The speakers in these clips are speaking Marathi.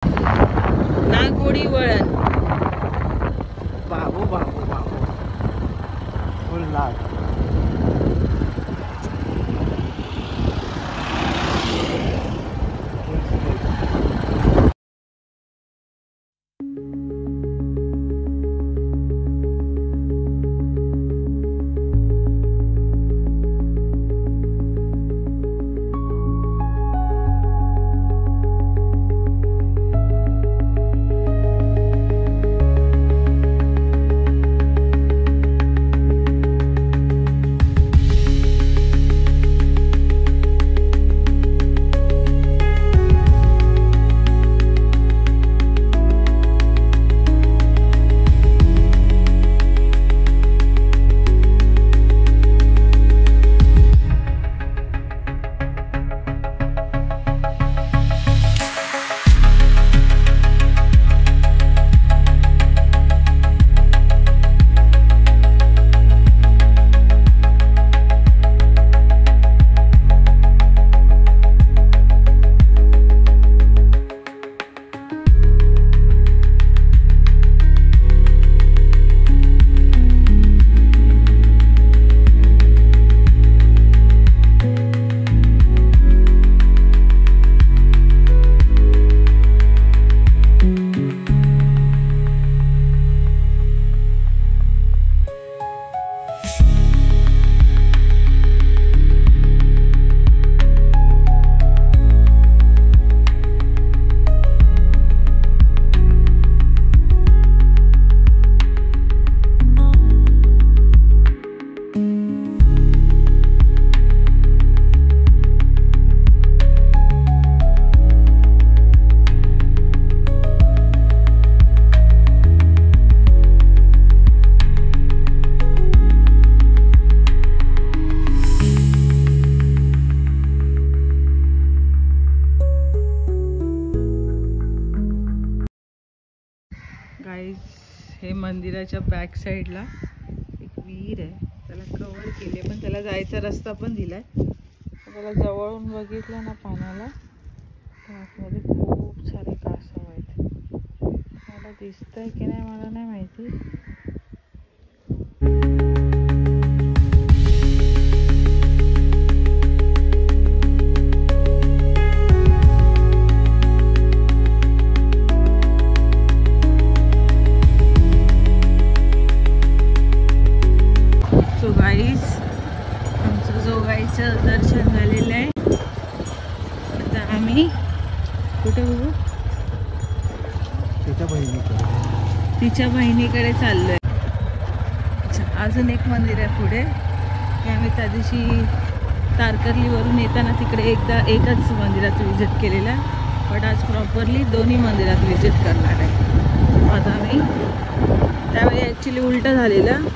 नागोडी वळण. बाबू बाबू बाबू फुल नाग. हे मंदिराच्या बॅक साईडला एक विहीर आहे, त्याला कव्हर केले पण त्याला जायचा रस्ता पण दिलाय. त्याला जवळून बघितलं ना पाण्याला तर आतमध्ये खूप सारे कासव आहेत. मला दिसतंय की नाही मला नाही माहिती. दर्शन झालेलं आहे. आता आम्ही कुठे बघू, तिच्या बहिणीकडे चाललोय. अच्छा, अजून एक मंदिर आहे पुढे. आम्ही त्या दिवशी तारकर्लीवरून येताना तिकडे एकच मंदिरात विजिट केलेला, पण आज प्रॉपरली दोन्ही मंदिरात विजिट करणार आहे. आता आम्ही त्यावेळी ॲक्च्युली उलटं झालेलं,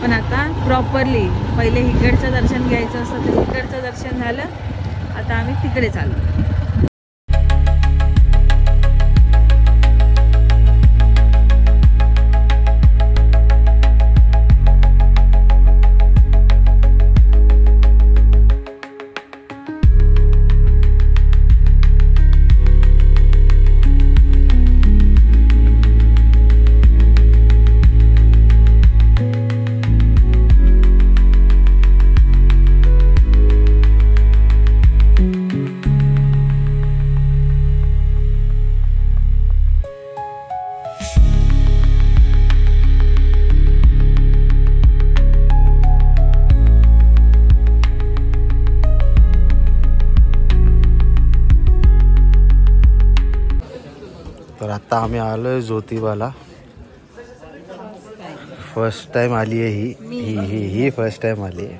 पण आता प्रॉपरली पहिले इकडचं दर्शन घ्यायचं असतं तर इकडचं दर्शन झालं. आता आम्ही तिकडे चाललो. तर आता आम्ही आलोय ज्योतिबाला. फर्स्ट टाइम आली आहे ही फर्स्ट टाइम आली आहे.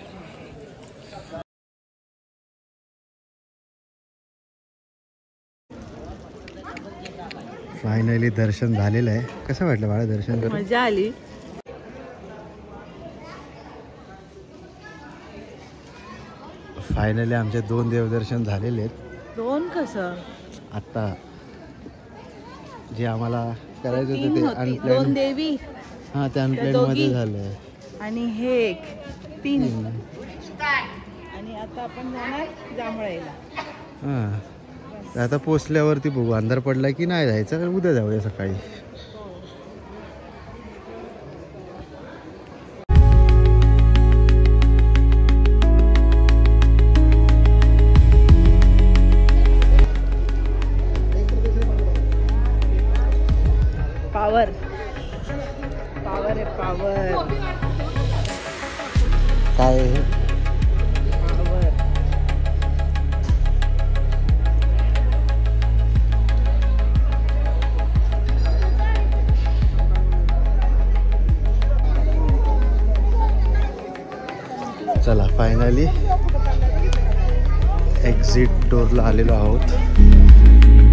फायनली दर्शन झालेलं आहे. कसं वाटलं बाळा दर्शन करून? मजा आली. फायनली आमचे 2 देवदर्शन झालेले आहेत. 2 कसं? आता जे आम्हाला करायचं होतं ते अनप्लॅन. 2 देवी. हां, ते अनप्लॅन मध्ये झालंय. आणि हे 3. आणि आता आपण जाणार जांभळाईला. हां, बस आता पोचल्यावरती बघू अंधार पडला की नाही जायचं, उद्या जाऊया सकाळी. पावर पावर आहे पावर. काय आहे? पावर. चला फायनली एक्झिट डोरला आलेलो आहोत.